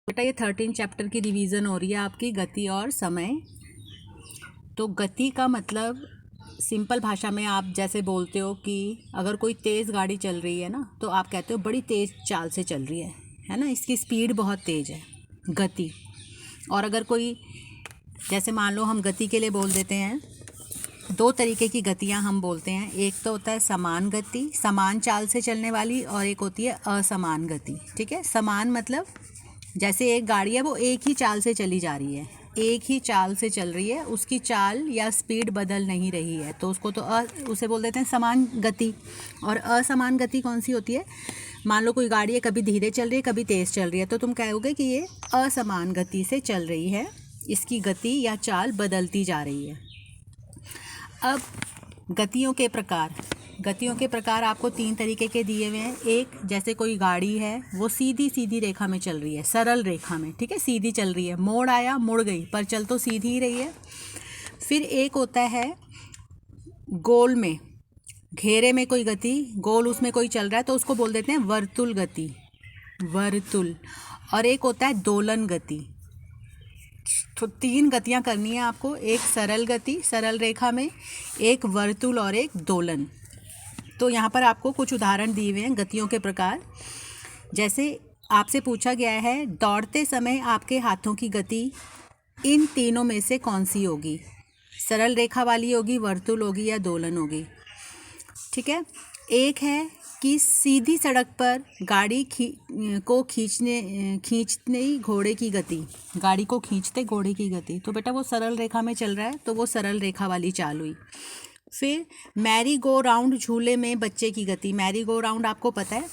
बेटा ये 13 चैप्टर की रिवीजन हो रही है आपकी, गति और समय। तो गति का मतलब सिंपल भाषा में आप जैसे बोलते हो कि अगर कोई तेज़ गाड़ी चल रही है ना, तो आप कहते हो बड़ी तेज़ चाल से चल रही है ना, इसकी स्पीड बहुत तेज़ है, गति। और अगर कोई जैसे मान लो हम गति के लिए बोल देते हैं, दो तरीके की गतियां हम बोलते हैं। एक तो होता है समान गति, समान चाल से चलने वाली, और एक होती है असमान गति। ठीक है, समान मतलब जैसे एक गाड़ी है वो एक ही चाल से चली जा रही है, एक ही चाल से चल रही है, उसकी चाल या स्पीड बदल नहीं रही है, तो उसको तो उसे बोल देते हैं समान गति। और असमान गति कौन सी होती है? मान लो कोई गाड़ी है, कभी धीरे चल रही है, कभी तेज़ चल रही है, तो तुम कहोगे कि ये असमान गति से चल रही है, इसकी गति या चाल बदलती जा रही है। अब गतियों के प्रकार आपको 3 तरीके के दिए हुए हैं। एक, जैसे कोई गाड़ी है वो सीधी सीधी रेखा में चल रही है, सरल रेखा में, ठीक है, सीधी चल रही है, मोड़ आया मुड़ गई, पर चल तो सीधी ही रही है। फिर एक होता है गोल में, घेरे में कोई गति, गोल उसमें कोई चल रहा है, तो उसको बोल देते हैं वर्तुल गति, वर्तुल। और एक होता है दोलन गति। तो 3 गतियां करनी है आपको, एक सरल गति सरल रेखा में, एक वर्तुल और एक दोलन। तो यहाँ पर आपको कुछ उदाहरण दिए हुए हैं गतियों के प्रकार। जैसे आपसे पूछा गया है, दौड़ते समय आपके हाथों की गति इन तीनों में से कौन सी होगी? सरल रेखा वाली होगी, वर्तुल होगी, या दोलन होगी? ठीक है, एक है कि सीधी सड़क पर गाड़ी को खींचने घोड़े की गति, गाड़ी को खींचते घोड़े की गति, तो बेटा वो सरल रेखा में चल रहा है, तो वो सरल रेखा वाली चाल हुई। फिर मैरी गो राउंड झूले में बच्चे की गति। मैरी गो राउंड आपको पता है,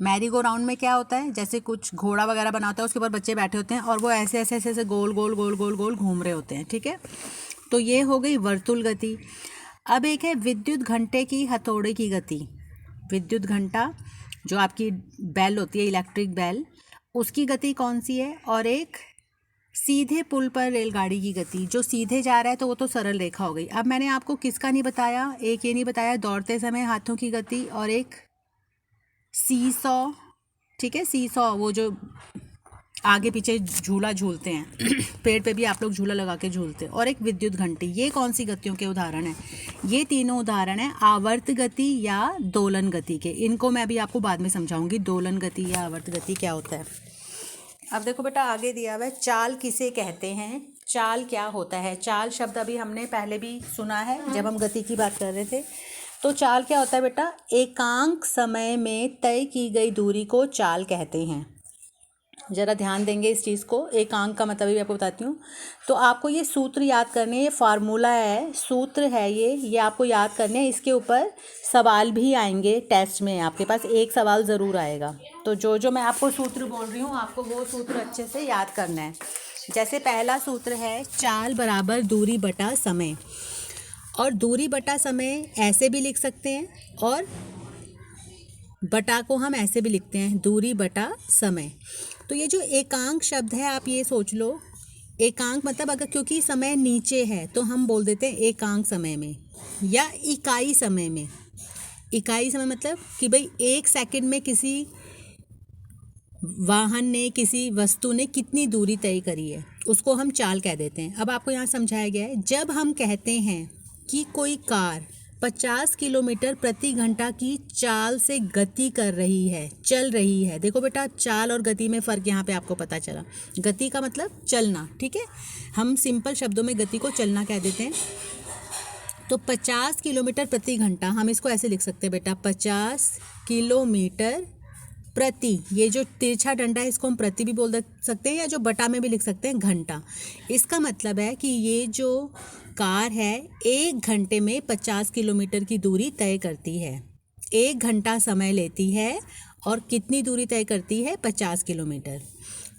मैरी गो राउंड में क्या होता है, जैसे कुछ घोड़ा वगैरह बना होता है, उसके ऊपर बच्चे बैठे होते हैं और वो ऐसे ऐसे ऐसे ऐसे गोल गोल गोल गोल गोल घूम रहे होते हैं। ठीक है, तो ये हो गई वर्तुल गति। अब एक है विद्युत घंटे की हथौड़े की गति। विद्युत घंटा जो आपकी बेल होती है, इलेक्ट्रिक बेल, उसकी गति कौन सी है? और एक सीधे पुल पर रेलगाड़ी की गति, जो सीधे जा रहा है तो वो तो सरल रेखा हो गई। अब मैंने आपको किसका नहीं बताया, एक ये नहीं बताया दौड़ते समय हाथों की गति, और एक सीसॉ। ठीक है, सीसॉ वो जो आगे पीछे झूला झूलते हैं पेड़ पे भी आप लोग झूला लगा के झूलते हैं, और एक विद्युत घंटी। ये कौन सी गतियों के उदाहरण हैं? ये तीनों उदाहरण हैं आवर्त गति या दोलन गति के। इनको मैं अभी आपको बाद में समझाऊंगी, दोलन गति या आवर्त गति क्या होता है। अब देखो बेटा, आगे दिया हुआ है चाल किसे कहते हैं। चाल क्या होता है? चाल शब्द अभी हमने पहले भी सुना है जब हम गति की बात कर रहे थे। तो चाल क्या होता है बेटा? एकांक समय में तय की गई दूरी को चाल कहते हैं। ज़रा ध्यान देंगे इस चीज़ को, एकांक का मतलब भी आपको बताती हूँ। तो आपको ये सूत्र याद करने हैं, ये फार्मूला है, सूत्र है ये आपको याद करने हैं। इसके ऊपर सवाल भी आएंगे टेस्ट में, आपके पास एक सवाल ज़रूर आएगा। तो जो मैं आपको सूत्र बोल रही हूँ, आपको वो सूत्र अच्छे से याद करना है। जैसे पहला सूत्र है चाल बराबर दूरी बटा समय, और दूरी बटा समय ऐसे भी लिख सकते हैं, और बटा को हम ऐसे भी लिखते हैं, दूरी बटा समय। तो ये जो एकांक शब्द है, आप ये सोच लो, एकांक मतलब अगर क्योंकि समय नीचे है तो हम बोल देते हैं एकांक समय में, या इकाई समय में। इकाई समय मतलब कि भाई 1 सेकंड में किसी वाहन ने, किसी वस्तु ने कितनी दूरी तय करी है, उसको हम चाल कह देते हैं। अब आपको यहाँ समझाया गया है, जब हम कहते हैं कि कोई कार 50 किलोमीटर प्रति घंटा की चाल से गति कर रही है, चल रही है। देखो बेटा, चाल और गति में फ़र्क यहाँ पे आपको पता चला। गति का मतलब चलना, ठीक है, हम सिंपल शब्दों में गति को चलना कह देते हैं। तो 50 किलोमीटर प्रति घंटा, हम इसको ऐसे लिख सकते हैं बेटा, 50 किलोमीटर प्रति, ये जो तिरछा डंडा है इसको हम प्रति भी बोल सकते हैं, या जो बटा में भी लिख सकते हैं घंटा। इसका मतलब है कि ये जो कार है 1 घंटे में 50 किलोमीटर की दूरी तय करती है। 1 घंटा समय लेती है और कितनी दूरी तय करती है? 50 किलोमीटर।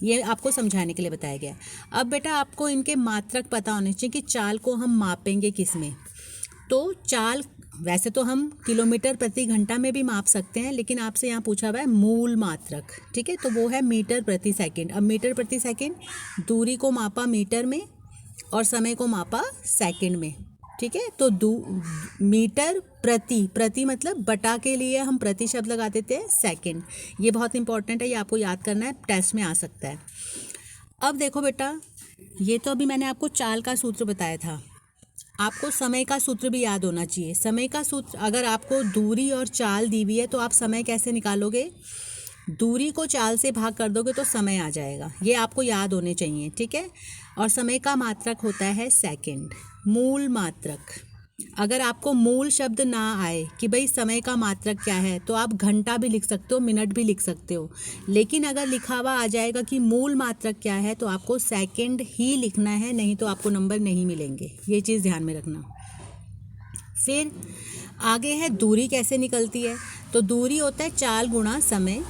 ये आपको समझाने के लिए बताया गया। अब बेटा आपको इनके मात्रक पता होने चाहिए कि चाल को हम मापेंगे किस में। तो चाल वैसे तो हम किलोमीटर प्रति घंटा में भी माप सकते हैं, लेकिन आपसे यहाँ पूछा हुआ है मूल मात्रक, ठीक है, तो वो है मीटर प्रति सेकंड। अब मीटर प्रति सेकंड, दूरी को मापा मीटर में और समय को मापा सेकंड में, ठीक है। तो मीटर प्रति, प्रति मतलब बटा के लिए हम प्रति शब्द लगा देते हैं सेकंड। ये बहुत इंपॉर्टेंट है, ये आपको याद करना है, टेस्ट में आ सकता है। अब देखो बेटा, ये तो अभी मैंने आपको चाल का सूत्र बताया था, आपको समय का सूत्र भी याद होना चाहिए। समय का सूत्र, अगर आपको दूरी और चाल दी हुई है तो आप समय कैसे निकालोगे? दूरी को चाल से भाग कर दोगे तो समय आ जाएगा, ये आपको याद होने चाहिए, ठीक है। और समय का मात्रक होता है सेकंड, मूल मात्रक। अगर आपको मूल शब्द ना आए कि भाई समय का मात्रक क्या है, तो आप घंटा भी लिख सकते हो, मिनट भी लिख सकते हो, लेकिन अगर लिखा हुआ आ जाएगा कि मूल मात्रक क्या है तो आपको सेकंड ही लिखना है, नहीं तो आपको नंबर नहीं मिलेंगे, ये चीज़ ध्यान में रखना। फिर आगे है दूरी कैसे निकलती है। तो दूरी होता है चाल गुणा समय,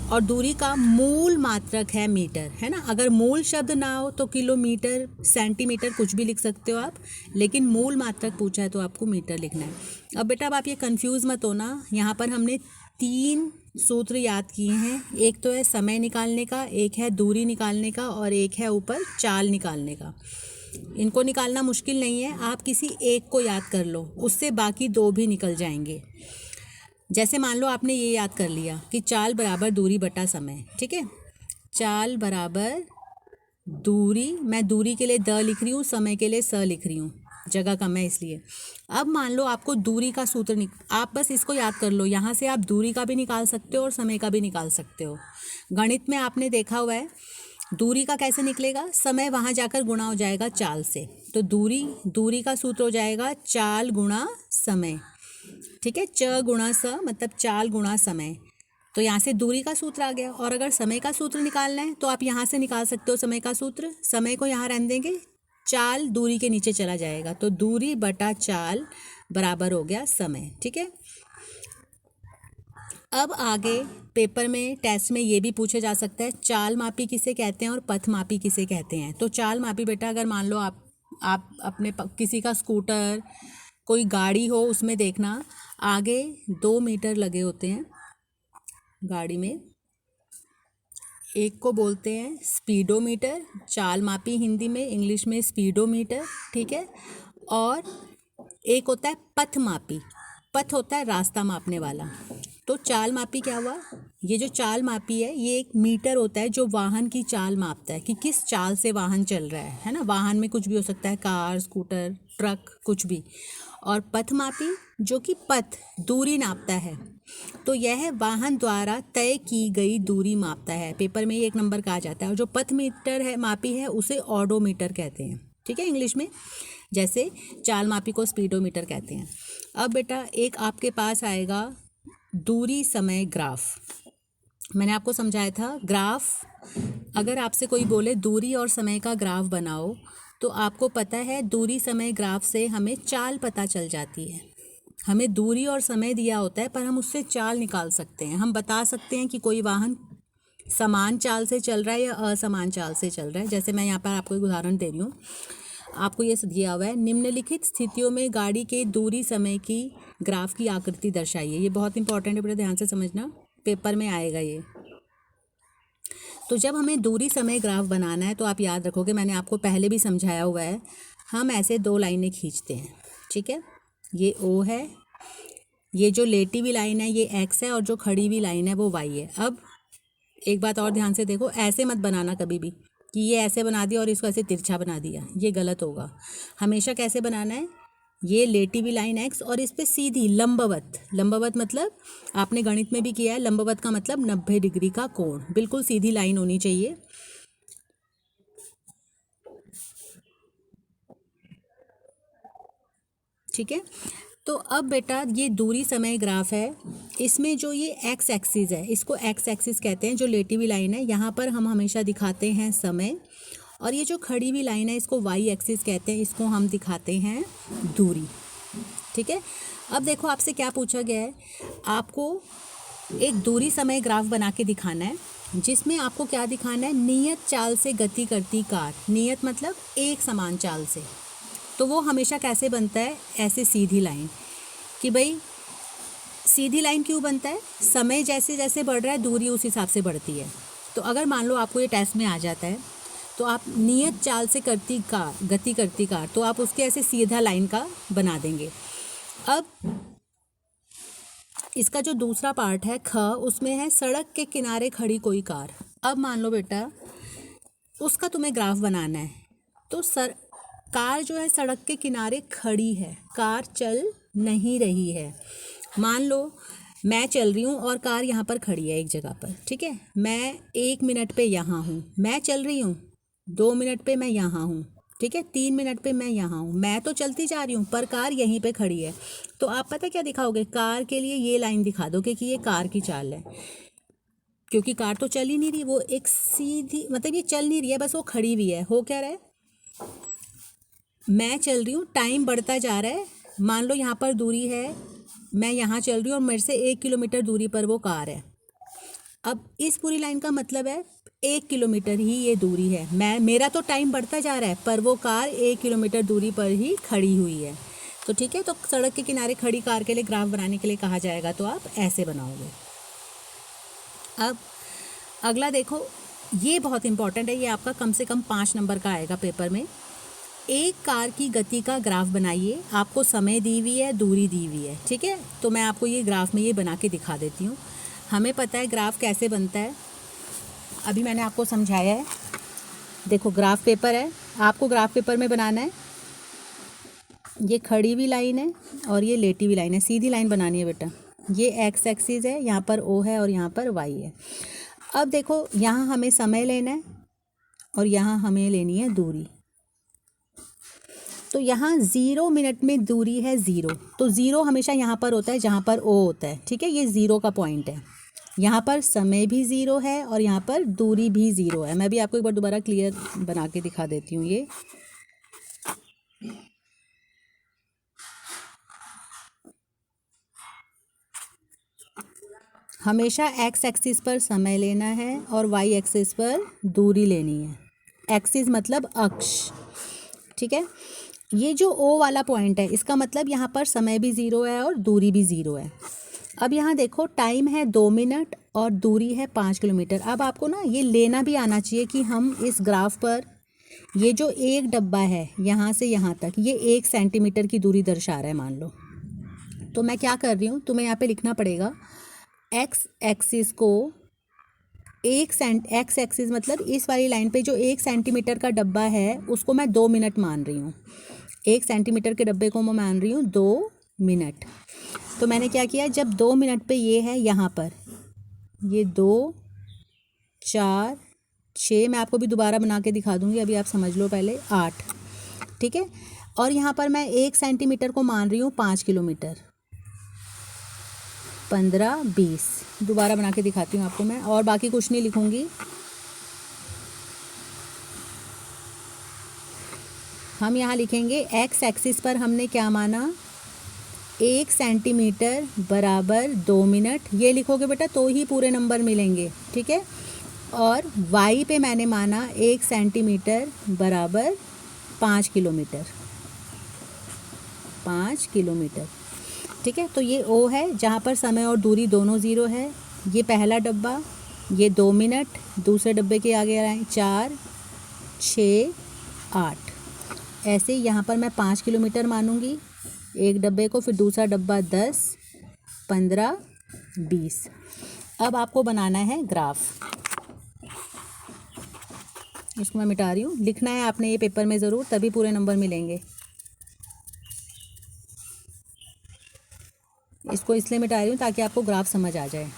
और दूरी का मूल मात्रक है मीटर, है ना। अगर मूल शब्द ना हो तो किलोमीटर, सेंटीमीटर कुछ भी लिख सकते हो आप, लेकिन मूल मात्रक पूछा है तो आपको मीटर लिखना है। अब बेटा अब आप ये कंफ्यूज मत होना, यहाँ पर हमने 3 सूत्र याद किए हैं। एक तो है समय निकालने का, एक है दूरी निकालने का, और एक है ऊपर चाल निकालने का। इनको निकालना मुश्किल नहीं है, आप किसी एक को याद कर लो, उससे बाकी 2 भी निकल जाएंगे। जैसे मान लो आपने ये याद कर लिया कि चाल बराबर दूरी बटा समय, ठीक है। चाल बराबर दूरी, मैं दूरी के लिए द लिख रही हूँ, समय के लिए स लिख रही हूँ, जगह कम है इसलिए। अब मान लो आपको दूरी का सूत्र आप बस इसको याद कर लो, यहाँ से आप दूरी का भी निकाल सकते हो और समय का भी निकाल सकते हो। गणित में आपने देखा हुआ है दूरी का कैसे निकलेगा, समय वहाँ जाकर गुणा हो जाएगा चाल से, तो दूरी का सूत्र हो जाएगा चाल गुणा समय, ठीक है। च गुणा स मतलब चाल गुणा समय, तो यहाँ से दूरी का सूत्र आ गया। और अगर समय का सूत्र निकालना है तो आप यहाँ से निकाल सकते हो समय का सूत्र, समय को यहाँ रहने देंगे, चाल दूरी के नीचे चला जाएगा, तो दूरी बटा चाल बराबर हो गया समय, ठीक है। अब आगे पेपर में, टेस्ट में ये भी पूछा जा सकता है चाल मापी किसे कहते हैं और पथ मापी किसे कहते हैं। तो चाल मापी बेटा, अगर मान लो आप अपने किसी का स्कूटर, कोई गाड़ी हो, उसमें देखना आगे 2 मीटर लगे होते हैं गाड़ी में, एक को बोलते हैं स्पीडोमीटर, चाल मापी हिंदी में, इंग्लिश में स्पीडोमीटर, ठीक है। और एक होता है पथ मापी, पथ होता है रास्ता मापने वाला। तो चाल मापी क्या हुआ, ये जो चाल मापी है ये एक मीटर होता है जो वाहन की चाल मापता है कि किस चाल से वाहन चल रहा है ना। वाहन में कुछ भी हो सकता है, कार, स्कूटर, ट्रक, कुछ भी। और पथ मापी जो कि पथ, दूरी नापता है, तो यह वाहन द्वारा तय की गई दूरी मापता है। पेपर में ये 1 नंबर का आ जाता है। और जो पथ मीटर है, मापी है, उसे ऑडोमीटर कहते हैं, ठीक है, इंग्लिश में। जैसे चाल मापी को स्पीडोमीटर कहते हैं। अब बेटा एक आपके पास आएगा दूरी समय ग्राफ। मैंने आपको समझाया था ग्राफ, अगर आपसे कोई बोले दूरी और समय का ग्राफ बनाओ, तो आपको पता है दूरी समय ग्राफ से हमें चाल पता चल जाती है। हमें दूरी और समय दिया होता है पर हम उससे चाल निकाल सकते हैं। हम बता सकते हैं कि कोई वाहन समान चाल से चल रहा है या असमान चाल से चल रहा है। जैसे मैं यहाँ पर आपको एक उदाहरण दे रही हूँ, आपको ये दिया हुआ है, निम्नलिखित स्थितियों में गाड़ी के दूरी समय की ग्राफ की आकृति दर्शाइए। ये बहुत इंपॉर्टेंट है, बड़ा ध्यान से समझना, पेपर में आएगा ये। तो जब हमें दूरी समय ग्राफ बनाना है तो आप याद रखोगे, मैंने आपको पहले भी समझाया हुआ है, हम ऐसे 2 लाइनें खींचते हैं, ठीक है। ये O है, ये जो लेटी हुई लाइन है ये X है, और जो खड़ी हुई लाइन है वो Y है। अब एक बात और ध्यान से देखो, ऐसे मत बनाना कभी भी कि ये ऐसे बना दिया और इसको ऐसे तिरछा बना दिया, ये गलत होगा। हमेशा कैसे बनाना है, ये लेटी हुई लाइन X और इस पे सीधी लंबवत, लंबवत मतलब आपने गणित में भी किया है, लंबवत का मतलब 90 डिग्री का कोण, बिल्कुल सीधी लाइन होनी चाहिए। ठीक है। तो अब बेटा ये दूरी समय ग्राफ है, इसमें जो ये एक्स एक्सिस है इसको एक्स एक्सिस कहते हैं, जो लेटी हुई लाइन है यहाँ पर हम हमेशा दिखाते हैं समय, और ये जो खड़ी हुई लाइन है इसको वाई एक्सिस कहते हैं, इसको हम दिखाते हैं दूरी। ठीक है। अब देखो आपसे क्या पूछा गया है, आपको एक दूरी समय ग्राफ बना के दिखाना है, जिसमें आपको क्या दिखाना है, नियत चाल से गति करती कार, नियत मतलब एक समान चाल से। तो वो हमेशा कैसे बनता है, ऐसे सीधी लाइन, कि भाई सीधी लाइन क्यों बनता है, समय जैसे जैसे बढ़ रहा है दूरी उस हिसाब से बढ़ती है। तो अगर मान लो आपको ये टेस्ट में आ जाता है तो आप नियत चाल से गति करती कार, तो आप उसके ऐसे सीधा लाइन का बना देंगे। अब इसका जो दूसरा पार्ट है ख, उसमें है सड़क के किनारे खड़ी कोई कार। अब मान लो बेटा उसका तुम्हें ग्राफ बनाना है। तो कार जो है सड़क के किनारे खड़ी है, कार चल नहीं रही है। मान लो मैं चल रही हूँ और कार यहाँ पर खड़ी है एक जगह पर, ठीक है। मैं 1 मिनट पे यहाँ हूँ, मैं चल रही हूँ। 2 मिनट पे मैं यहाँ हूँ, ठीक है। 3 मिनट पे मैं यहाँ हूँ, मैं तो चलती जा रही हूँ पर कार यहीं पे खड़ी है। तो आप पता क्या दिखाओगे, कार के लिए ये लाइन दिखा दोगे कि ये कार की चाल है, क्योंकि कार तो चल ही नहीं रही, वो एक सीधी मतलब ये चल नहीं रही है, बस वो खड़ी हुई है। हो क्या रहा है, मैं चल रही हूँ, टाइम बढ़ता जा रहा है। मान लो यहाँ पर दूरी है, मैं यहाँ चल रही हूँ और मेरे से 1 किलोमीटर दूरी पर वो कार है। अब इस पूरी लाइन का मतलब है 1 किलोमीटर ही ये दूरी है। मेरा तो टाइम बढ़ता जा रहा है पर वो कार 1 किलोमीटर दूरी पर ही खड़ी हुई है। तो ठीक है, तो सड़क के किनारे खड़ी कार के लिए ग्राफ बनाने के लिए कहा जाएगा तो आप ऐसे बनाओगे। अब अगला देखो, ये बहुत इंपॉर्टेंट है, ये आपका कम से कम 5 नंबर का आएगा पेपर में। एक कार की गति का ग्राफ बनाइए। आपको समय दी हुई है, दूरी दी हुई है, ठीक है। तो मैं आपको ये ग्राफ में ये बना के दिखा देती हूँ। हमें पता है ग्राफ कैसे बनता है, अभी मैंने आपको समझाया है। देखो ग्राफ पेपर है, आपको ग्राफ पेपर में बनाना है। ये खड़ी हुई लाइन है और ये लेटी हुई लाइन है, सीधी लाइन बनानी है बेटा। ये एक्स एक्सिस है, यहाँ पर ओ है और यहाँ पर वाई है। अब देखो यहाँ हमें समय लेना है और यहाँ हमें लेनी है दूरी। तो यहाँ 0 मिनट में दूरी है 0, तो 0 हमेशा यहाँ पर होता है जहाँ पर ओ होता है, ठीक है। ये 0 का पॉइंट है। यहाँ पर समय भी 0 है और यहाँ पर दूरी भी 0 है। मैं भी आपको एक बार दोबारा क्लियर बना के दिखा देती हूँ। ये हमेशा एक्स एक्सिस पर समय लेना है और वाई एक्सिस पर दूरी लेनी है। एक्सिस मतलब अक्ष, ठीक है। ये जो ओ वाला पॉइंट है इसका मतलब यहाँ पर समय भी 0 है और दूरी भी 0 है। अब यहाँ देखो टाइम है 2 मिनट और दूरी है 5 किलोमीटर। अब आपको ना ये लेना भी आना चाहिए कि हम इस ग्राफ पर ये जो एक डब्बा है यहाँ से यहाँ तक ये 1 सेंटीमीटर की दूरी दर्शा रहा है मान लो। तो मैं क्या कर रही हूँ, तुम्हें यहाँ पे लिखना पड़ेगा एक्स एक्सिस को एक्स एक्सिस मतलब इस वाली लाइन पे जो 1 सेंटीमीटर का डब्बा है उसको मैं 2 मिनट मान रही हूँ। 1 सेंटीमीटर के डब्बे को मैं मान रही हूँ 2 मिनट। तो मैंने क्या किया, जब 2 मिनट पे ये है यहाँ पर ये 2 4 6, मैं आपको भी दोबारा बना के दिखा दूँगी, अभी आप समझ लो पहले 8, ठीक है। और यहाँ पर मैं 1 सेंटीमीटर को मान रही हूँ 5 किलोमीटर, 15 20। दोबारा बना के दिखाती हूँ आपको मैं, और बाकी कुछ नहीं लिखूँगी। हम यहाँ लिखेंगे एक्स एक्सिस पर हमने क्या माना, 1 सेंटीमीटर बराबर 2 मिनट, ये लिखोगे बेटा तो ही पूरे नंबर मिलेंगे, ठीक है। और वाई पे मैंने माना 1 सेंटीमीटर बराबर 5 किलोमीटर, 5 किलोमीटर, ठीक है। तो ये ओ है जहाँ पर समय और दूरी दोनों 0 है। ये पहला डब्बा, ये 2 मिनट, दूसरे डब्बे के आगे आए 4 6 8। ऐसे यहाँ पर मैं 5 किलोमीटर मानूंगी एक डब्बे को, फिर दूसरा डब्बा 10 15 20। अब आपको बनाना है ग्राफ, इसको मैं मिटा रही हूँ। लिखना है आपने ये पेपर में ज़रूर, तभी पूरे नंबर मिलेंगे। इसको इसलिए मिटा रही हूँ ताकि आपको ग्राफ समझ आ जाए।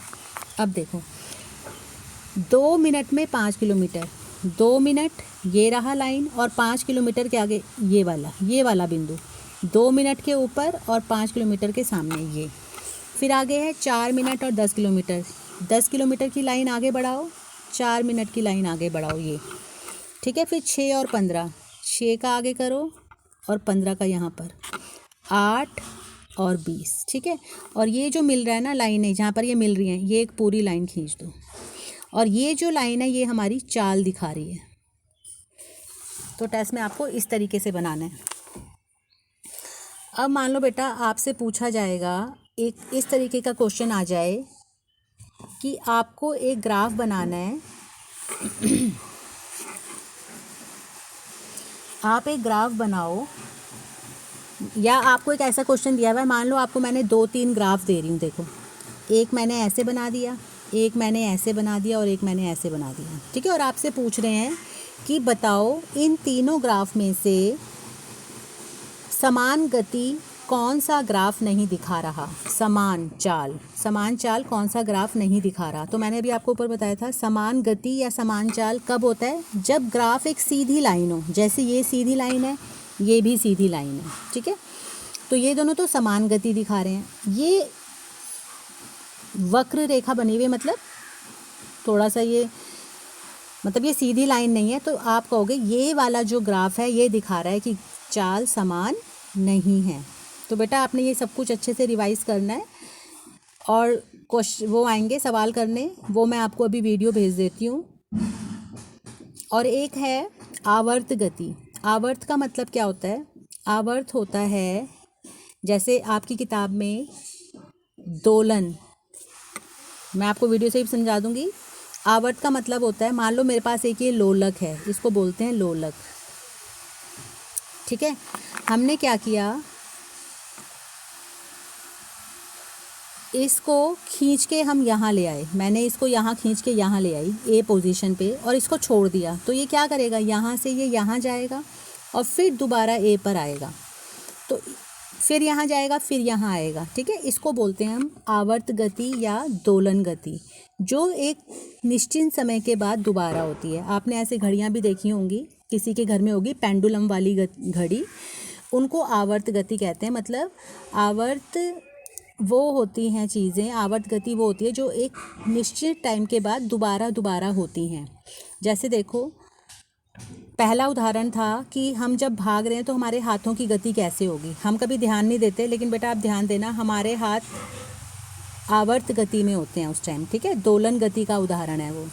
अब देखो 2 मिनट में 5 किलोमीटर, 2 मिनट ये रहा लाइन और 5 किलोमीटर के आगे ये वाला बिंदु, 2 मिनट के ऊपर और 5 किलोमीटर के सामने ये। फिर आगे है 4 मिनट और 10 किलोमीटर, 10 किलोमीटर की लाइन आगे बढ़ाओ, 4 मिनट की लाइन आगे बढ़ाओ ये, ठीक है। फिर 6 और 15, 6 का आगे करो और 15 का यहाँ पर, 8 और 20, ठीक है। और ये जो मिल रहा है ना लाइनें जहाँ पर ये मिल रही हैं, ये एक पूरी लाइन खींच दो। और ये जो लाइन है ये हमारी चाल दिखा रही है। तो टेस्ट में आपको इस तरीके से बनाना है। अब मान लो बेटा आपसे पूछा जाएगा, एक इस तरीके का क्वेश्चन आ जाए कि आपको एक ग्राफ बनाना है आप एक ग्राफ बनाओ, या आपको एक ऐसा क्वेश्चन दिया हुआ है, मान लो आपको मैंने 2-3 ग्राफ दे रही हूँ, देखो एक मैंने ऐसे बना दिया, एक मैंने ऐसे बना दिया और एक मैंने ऐसे बना दिया, ठीक है। और आपसे पूछ रहे हैं कि बताओ इन तीनों ग्राफ में से समान गति कौन सा ग्राफ नहीं दिखा रहा, समान चाल कौन सा ग्राफ नहीं दिखा रहा। तो मैंने अभी आपको ऊपर बताया था समान गति या समान चाल कब होता है, जब ग्राफ एक सीधी लाइन हो, जैसे ये सीधी लाइन है, ये भी सीधी लाइन है, ठीक है। तो ये दोनों तो समान गति दिखा रहे हैं। ये वक्र रेखा बनी हुई, मतलब थोड़ा सा ये, मतलब ये सीधी लाइन नहीं है, तो आप कहोगे ये वाला जो ग्राफ है ये दिखा रहा है कि चाल समान नहीं है। तो बेटा आपने ये सब कुछ अच्छे से रिवाइज करना है, और क्वेश्चन वो आएंगे सवाल करने, वो मैं आपको अभी वीडियो भेज देती हूँ। और एक है आवर्त गति। आवर्त का मतलब क्या होता है, आवर्त होता है जैसे आपकी किताब में दोलन, मैं आपको वीडियो से ही समझा दूंगी। आवर्त का मतलब होता है, मान लो मेरे पास एक ये लोलक है, इसको बोलते हैं लोलक, ठीक है। हमने क्या किया, इसको खींच के हम यहाँ ले आए, मैंने इसको यहाँ खींच के यहाँ ले आई ए पोजीशन पे, और इसको छोड़ दिया, तो ये क्या करेगा, यहाँ से ये यहाँ जाएगा और फिर दोबारा ए पर आएगा, तो फिर यहाँ जाएगा, फिर यहाँ आएगा, ठीक है। इसको बोलते हैं हम आवर्त गति या दोलन गति, जो एक निश्चित समय के बाद दोबारा होती है। आपने ऐसे घड़ियाँ भी देखी होंगी, किसी के घर में होगी पेंडुलम वाली घड़ी, उनको आवर्त गति कहते हैं। मतलब आवर्त वो होती हैं चीज़ें, आवर्त गति वो होती है जो एक निश्चित टाइम के बाद दोबारा होती हैं। जैसे देखो, पहला उदाहरण था कि हम जब भाग रहे हैं तो हमारे हाथों की गति कैसे होगी, हम कभी ध्यान नहीं देते, लेकिन बेटा आप ध्यान देना, हमारे हाथ आवर्त गति में होते हैं उस टाइम, ठीक है। दोलन गति का उदाहरण है वो।